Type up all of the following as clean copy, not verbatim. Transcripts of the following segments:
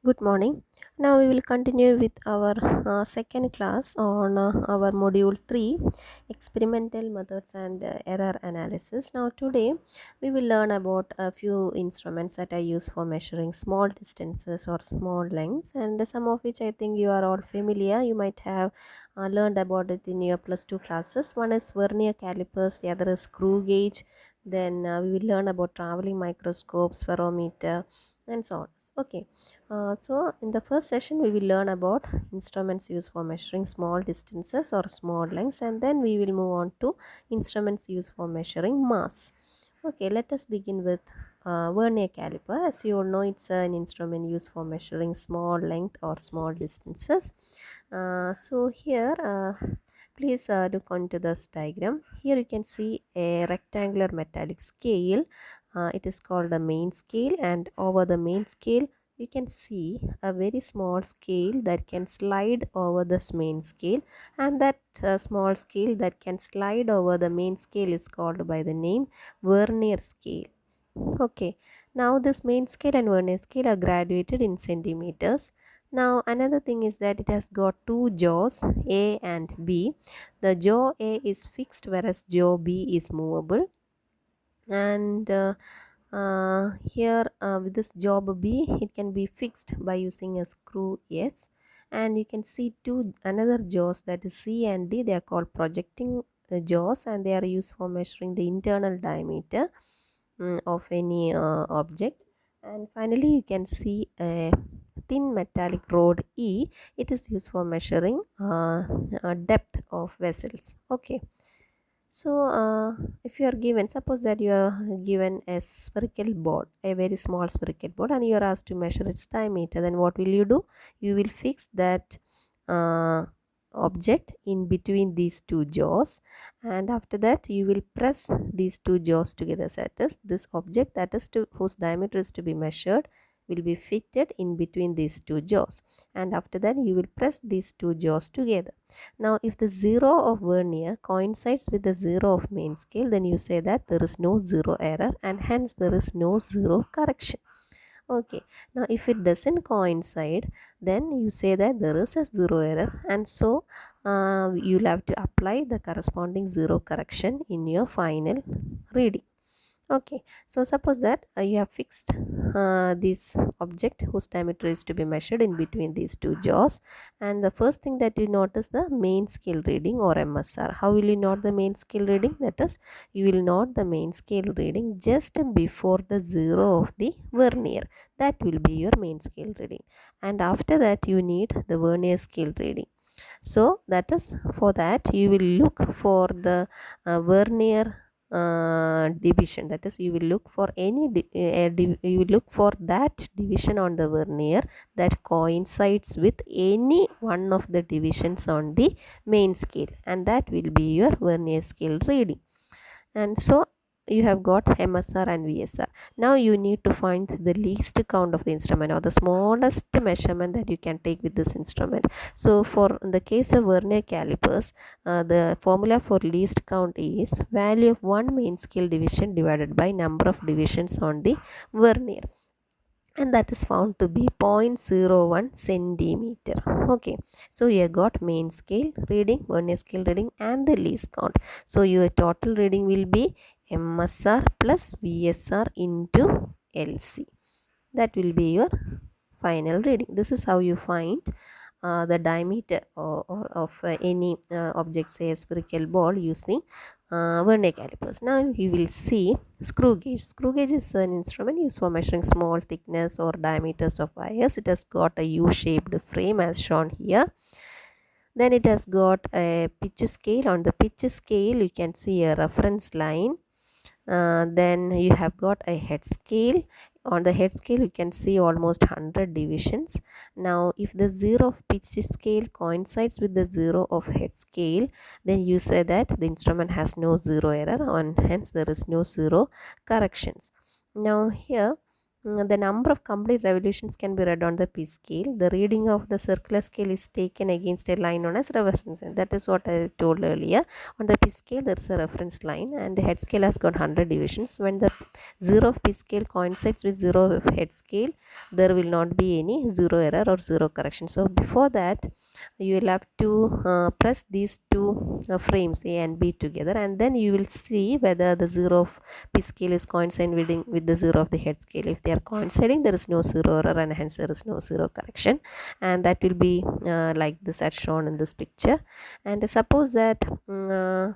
Good morning. Now we will continue with our second class on our module 3, experimental methods and error analysis. Now today we will learn about a few instruments that are used for measuring small distances or small lengths, and some of which I think you are all familiar. You might have learned about it in your plus 2 classes. One is vernier calipers, the other is screw gauge. Then we will learn about traveling microscopes, ferrometer, and so on. Okay. So in the first session we will learn about instruments used for measuring small distances or small lengths, and then we will move on to instruments used for measuring mass. Okay, let us begin with vernier caliper. As you all know, it's an instrument used for measuring small length or small distances. So here please look onto this diagram. Here you can see a rectangular metallic scale. It is called a main scale, and over the main scale you can see a very small scale that can slide over this main scale, and that small scale that can slide over the main scale is called by the name vernier scale. Okay, now this main scale and vernier scale are graduated in centimeters. Now another thing is that it has got two jaws, A and B. The jaw A is fixed whereas jaw B is movable, and here with this job B it can be fixed by using a screw S. And you can see two another jaws, that is C and D. They are called projecting jaws, and they are used for measuring the internal diameter of any object. And finally you can see a thin metallic rod E. It is used for measuring depth of vessels. Okay, so if you are given, suppose that you are given a spherical board, a very small spherical board, and you are asked to measure its diameter, then what will you do? You will fix that uh, object in between these two jaws, and after that you will press these two jaws together. That is, this object that is to whose diameter is to be measured will be fitted in between these two jaws, and after that you will press these two jaws together. Now, if the zero of vernier coincides with the zero of main scale, then you say that there is no zero error, and hence there is no zero correction. Okay, now if it doesn't coincide, then you say that there is a zero error, and so you'll have to apply the corresponding zero correction in your final reading. Okay, so suppose that you have fixed this object whose diameter is to be measured in between these two jaws, and the first thing that you notice the main scale reading or MSR. How will you note the main scale reading? That is, you will note the main scale reading just before the zero of the vernier. That will be your main scale reading, and after that you need the vernier scale reading. So that is, for that you will look for the vernier division. That is, you will look for any you will look for that division on the vernier that coincides with any one of the divisions on the main scale, and that will be your vernier scale reading. And so you have got MSR and VSR. Now you need to find the least count of the instrument, or the smallest measurement that you can take with this instrument. So for the case of vernier calipers, the formula for least count is value of one main scale division divided by number of divisions on the vernier, and that is found to be 0.01 centimeter. Okay, so you got main scale reading, vernier scale reading, and the least count. So your total reading will be MSR plus VSR into LC. That will be your final reading. This is how you find the diameter of any object, say a spherical ball, using vernier calipers. Now you will see screw gauge. Screw gauge is an instrument used for measuring small thickness or diameters of wires. It has got a U-shaped frame as shown here. Then it has got a pitch scale. On the pitch scale you can see a reference line. Then you have got a head scale. On the head scale you can see almost 100 divisions. Now if the zero of pitch scale coincides with the zero of head scale, then you say that the instrument has no zero error, and hence there is no zero corrections. Now here the number of complete revolutions can be read on the P scale. The reading of the circular scale is taken against a line known as reference line. That is what I told earlier. On the P scale, there is a reference line, and the head scale has got 100 divisions. When the 0 of P scale coincides with 0 of head scale, there will not be any 0 error or 0 correction. So before that, you will have to press these two frames A and B together, and then you will see whether the 0 of P scale is coinciding with the 0 of the head scale. If they are coinciding, there is no 0 error, and hence there is no 0 correction, and that will be like this as shown in this picture. And suppose that the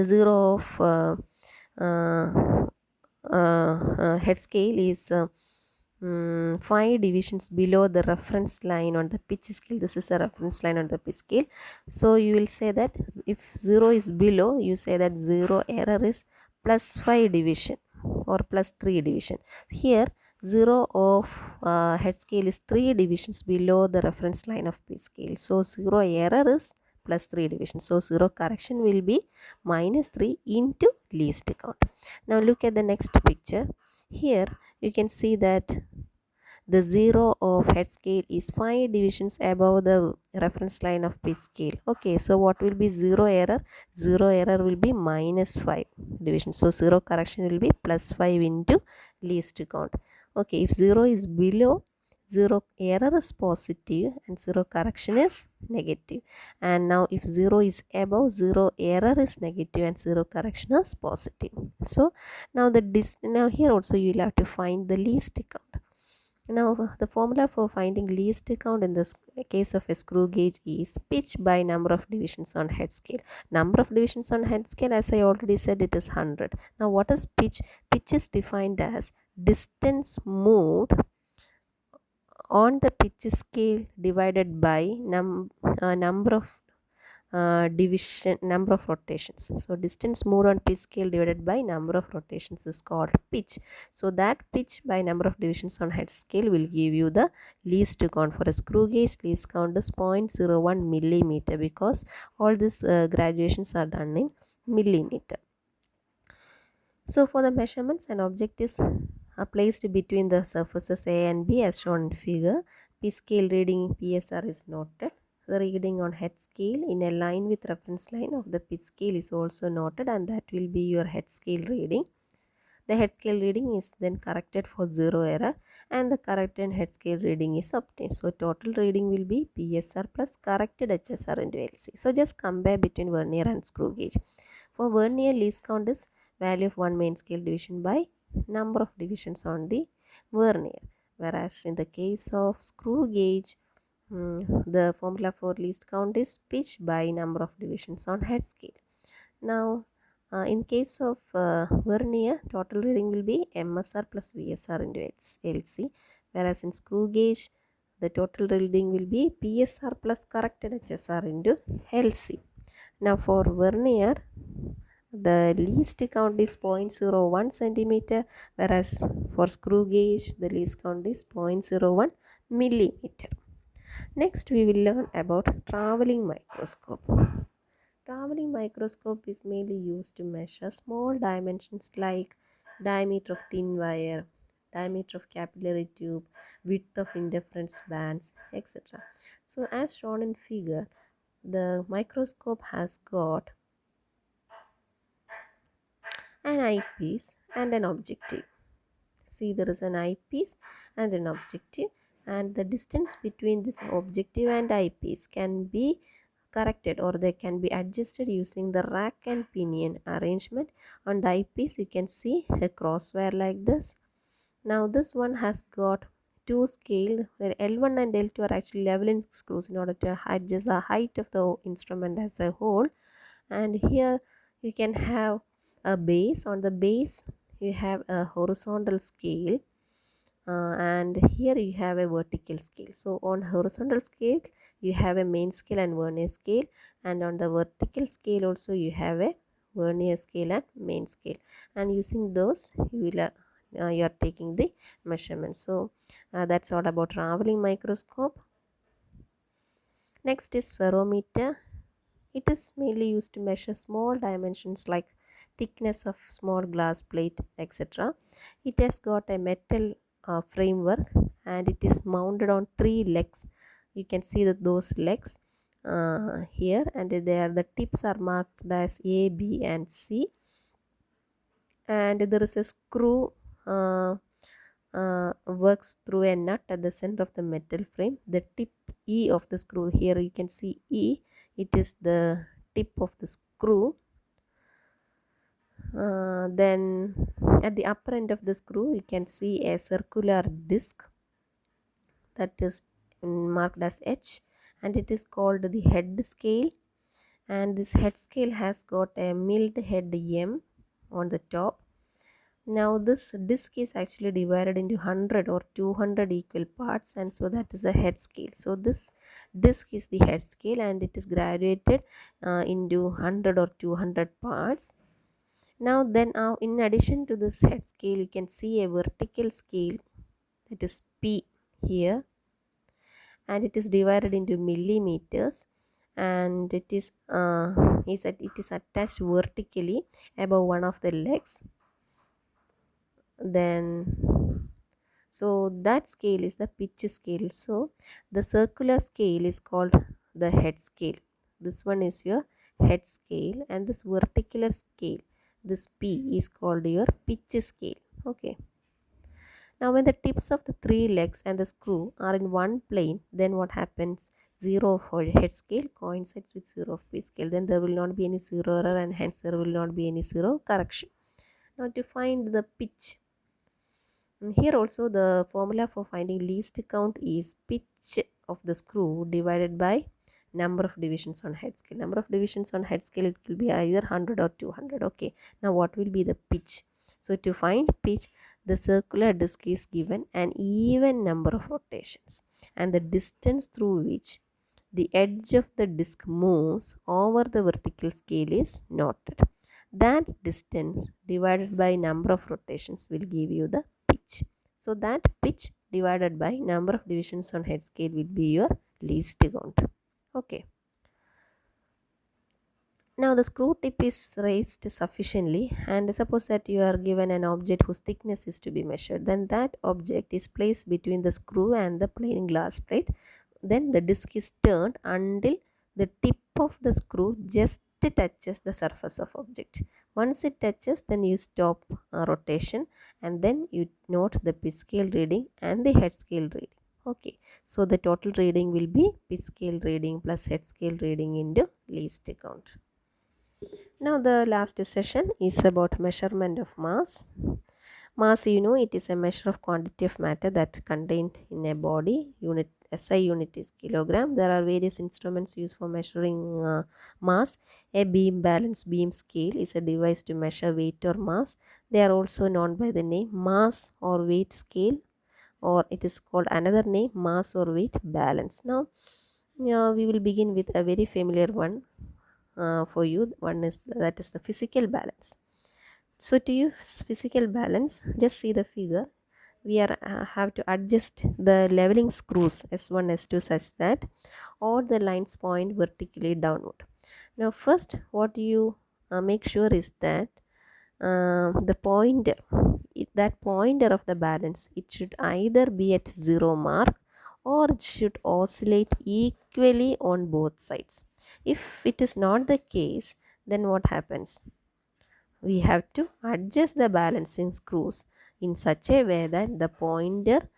0 of uh, head scale is 5 divisions below the reference line on the pitch scale. This is a reference line on the pitch scale. So you will say that if 0 is below, you say that 0 error is plus 5 division or plus 3 division. Here 0 of head scale is 3 divisions below the reference line of pitch scale. So 0 error is plus 3 division. So 0 correction will be minus 3 into least count. Now look at the next picture. Here you can see that the 0 of head scale is 5 divisions above the reference line of pitch scale. Okay, so what will be 0 error? 0 error will be minus 5 divisions. So 0 correction will be plus 5 into least count. Okay, if 0 is below, 0 error is positive and 0 correction is negative. And now if 0 is above, 0 error is negative and 0 correction is positive. So now here also you will have to find the least count. Now the formula for finding least count in this case of a screw gauge is pitch by number of divisions on head scale. Number of divisions on head scale, as I already said, it is 100. Now what is pitch? Pitch is defined as distance moved on the pitch scale divided by number of rotations. So distance moved on pitch scale divided by number of rotations is called pitch. So that pitch by number of divisions on head scale will give you the least count. For a screw gauge, least count is 0.01 millimeter, because all these graduations are done in millimeter. So for the measurements, an object is placed between the surfaces A and B as shown in figure. P scale reading PSR is noted. The reading on head scale in a line with reference line of the pitch scale is also noted, and that will be your head scale reading. The head scale reading is then corrected for 0 error, and the corrected head scale reading is obtained. So total reading will be PSR plus corrected HSR into LC. So just compare between vernier and screw gauge. For vernier, least count is value of one main scale division by number of divisions on the vernier, whereas in the case of screw gauge, the formula for least count is pitch by number of divisions on head scale. Now in case of vernier, total reading will be MSR plus VSR into LC, whereas in screw gauge, the total reading will be PSR plus corrected HSR into LC. Now for vernier, the least count is 0.01 centimeter, whereas for screw gauge, the least count is 0.01 millimeter. Next, we will learn about traveling microscope. Traveling microscope is mainly used to measure small dimensions like diameter of thin wire, diameter of capillary tube, width of interference bands, etc. So as shown in figure, the microscope has got an eyepiece and an objective. See, there is an eyepiece and an objective, and the distance between this objective and eyepiece can be corrected, or they can be adjusted using the rack and pinion arrangement. On the eyepiece you can see a crosswire like this. Now this one has got two scale, L1 and L2 are actually leveling screws in order to adjust the height of the instrument as a whole. And here you can have a base. On the base you have a horizontal scale, and here you have a vertical scale. So on horizontal scale you have a main scale and vernier scale, and on the vertical scale also you have a vernier scale and main scale, and using those you are taking the measurements. So that's all about traveling microscope. Next is spherometer. It is mainly used to measure small dimensions like thickness of small glass plate, etc. It has got a metal framework, and it is mounted on three legs. You can see that those legs here, and there the tips are marked as A, B and C, and there is a screw works through a nut at the center of the metal frame. The tip E of the screw, here you can see E, it is the tip of the screw. Then at the upper end of the screw you can see a circular disc that is marked as H, and it is called the head scale, and this head scale has got a milled head M on the top. Now this disc is actually divided into 100 or 200 equal parts, and so that is a head scale. So this disc is the head scale, and it is graduated into 100 or 200 parts. Now then in addition to this head scale, you can see a vertical scale, that is P here, and it is divided into millimeters, and it is attached vertically above one of the legs. Then so that scale is the pitch scale. So the circular scale is called the head scale. This one is your head scale, and this vertical scale, this P, is called your pitch scale. Okay. Now when the tips of the three legs and the screw are in one plane, then what happens? 0 of head scale coincides with 0 of pitch scale. Then there will not be any zero error, and hence there will not be any zero correction. Now to find the pitch, here also the formula for finding least count is pitch of the screw divided by number of divisions on head scale. Number of divisions on head scale, it will be either 100 or 200. Okay, now what will be the pitch? So to find pitch, the circular disc is given an even number of rotations, and the distance through which the edge of the disc moves over the vertical scale is noted. That distance divided by number of rotations will give you the pitch. So that pitch divided by number of divisions on head scale will be your least count. Okay. Now the screw tip is raised sufficiently, and suppose that you are given an object whose thickness is to be measured. Then that object is placed between the screw and the plain glass plate. Then the disc is turned until the tip of the screw just touches the surface of object. Once it touches, then you stop rotation, and then you note the pitch scale reading and the head scale reading. Okay, so the total reading will be pitch scale reading plus head scale reading into least count. Now the last session is about measurement of mass. Mass, you know, it is a measure of quantity of matter that contained in a body. Unit SI unit is kilogram. There are various instruments used for measuring mass. A beam balance beam scale is a device to measure weight or mass. They are also known by the name mass or weight scale, or it is called another name mass or weight balance. Now we will begin with a very familiar one for you. One is that is the physical balance. So to use physical balance, just see the figure. We are have to adjust the leveling screws S1 S2 such that all the lines point vertically downward. Now first what you make sure is that the pointer, that pointer of the balance, it should either be at 0 mark or it should oscillate equally on both sides. If it is not the case, then what happens? We have to adjust the balancing screws in such a way that the pointer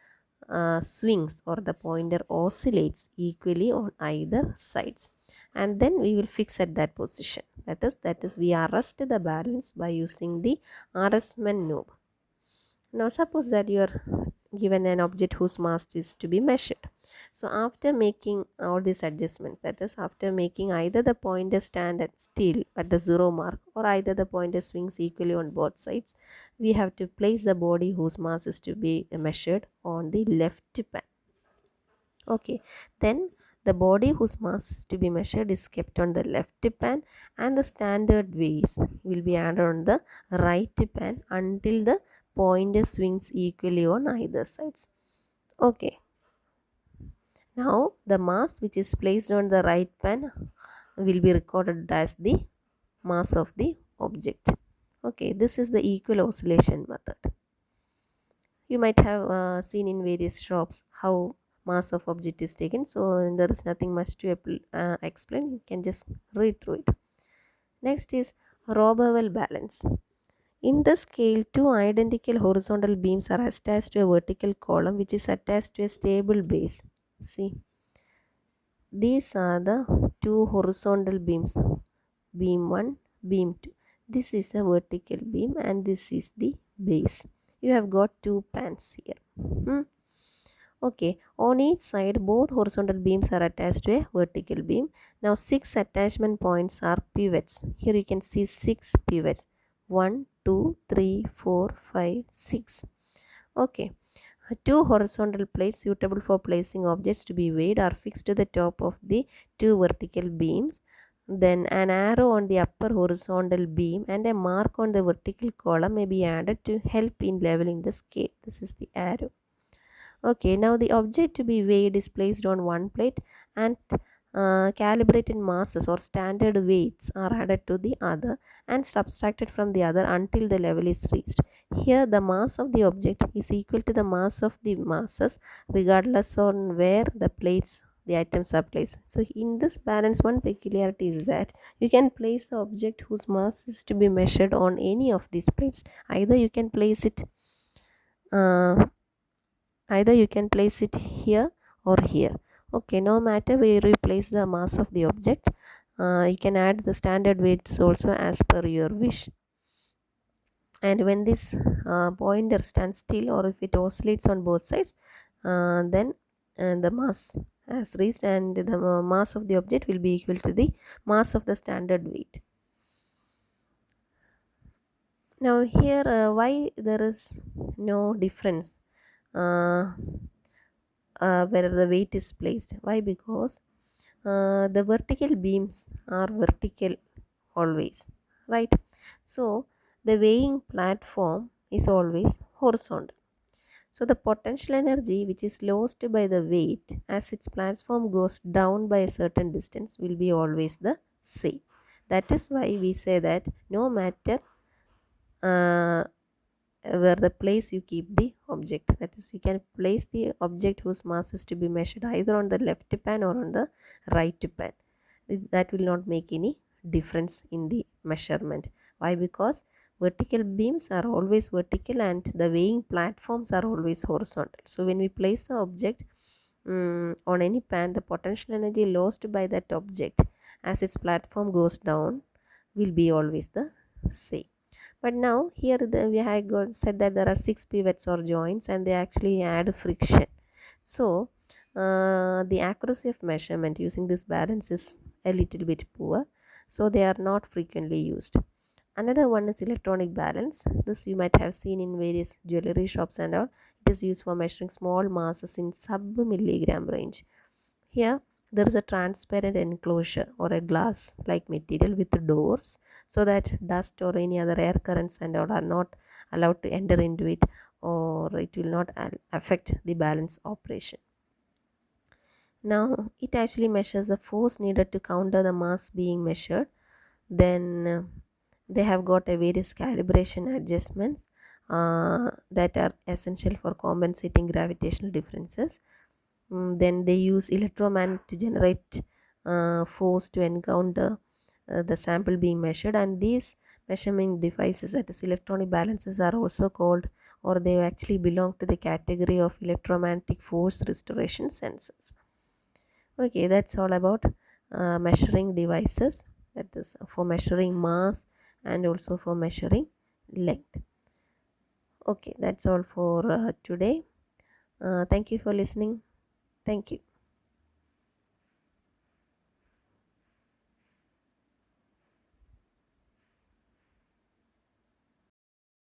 swings or the pointer oscillates equally on either sides, and then we will fix at that position. That is we arrest the balance by using the arrestment knob. Now suppose that you are given an object whose mass is to be measured. So after making all these adjustments, that is after making either the pointer stand at still at the 0 mark or either the pointer swings equally on both sides, we have to place the body whose mass is to be measured on the left pan. Okay, then the body whose mass is to be measured is kept on the left pan, and the standard weights will be added on the right pan until the pointer swings equally on either sides. Okay, now the mass which is placed on the right pan will be recorded as the mass of the object. Okay, this is the equal oscillation method. You might have seen in various shops how mass of object is taken, so there is nothing much to explain. You can just read through it. Next is Roberval balance. In the scale, two identical horizontal beams are attached to a vertical column which is attached to a stable base. See, these are the two horizontal beams, beam 1, beam 2. This is a vertical beam and this is the base. You have got two pans here. Okay, on each side both horizontal beams are attached to a vertical beam. Now 6 attachment points are pivots. Here you can see 6 pivots. 1, 2, 3, 4, 5, 6. Okay, two horizontal plates suitable for placing objects to be weighed are fixed to the top of the two vertical beams. Then an arrow on the upper horizontal beam and a mark on the vertical column may be added to help in leveling the scale. This is the arrow. Okay, now the object to be weighed is placed on one plate and calibrated masses or standard weights are added to the other and subtracted from the other until the level is reached. Here the mass of the object is equal to the mass of the masses regardless on where the items are placed. So in this balance, one peculiarity is that you can place the object whose mass is to be measured on any of these plates. Uh, Either you can place it here or here. Okay, no matter where you place the mass of the object, you can add the standard weights also as per your wish. And when this pointer stands still or if it oscillates on both sides, then the mass has reached and the mass of the object will be equal to the mass of the standard weight. Now here why there is no difference where the weight is placed? Why? Because the vertical beams are vertical always, right? So the weighing platform is always horizontal. So the potential energy which is lost by the weight as its platform goes down by a certain distance will be always the same. That is why we say that no matter uh, where the place you keep the object, that is you can place the object whose mass is to be measured either on the left pan or on the right pan. That will not make any difference in the measurement. Why? Because vertical beams are always vertical and the weighing platforms are always horizontal. So when we place the object on any pan, the potential energy lost by that object as its platform goes down will be always the same. But now here we have said that there are 6 pivots or joints and they actually add friction. So the accuracy of measurement using this balance is a little bit poor, so they are not frequently used. Another one is electronic balance. This you might have seen in various jewelry shops and all. It is used for measuring small masses in sub-milligram range. Here there is a transparent enclosure or a glass like material with doors so that dust or any other air currents and all are not allowed to enter into it, or it will not affect the balance operation. Now it actually measures the force needed to counter the mass being measured. Then they have got a various calibration adjustments that are essential for compensating gravitational differences. Then they use electromagnet to generate force to encounter the sample being measured, and these measurement devices, that is electronic balances, are also called, or they actually belong to the category of electromagnetic force restoration sensors. Okay, that's all about measuring devices, that is for measuring mass and also for measuring length. Okay, that's all for today. Thank you for listening. Thank you.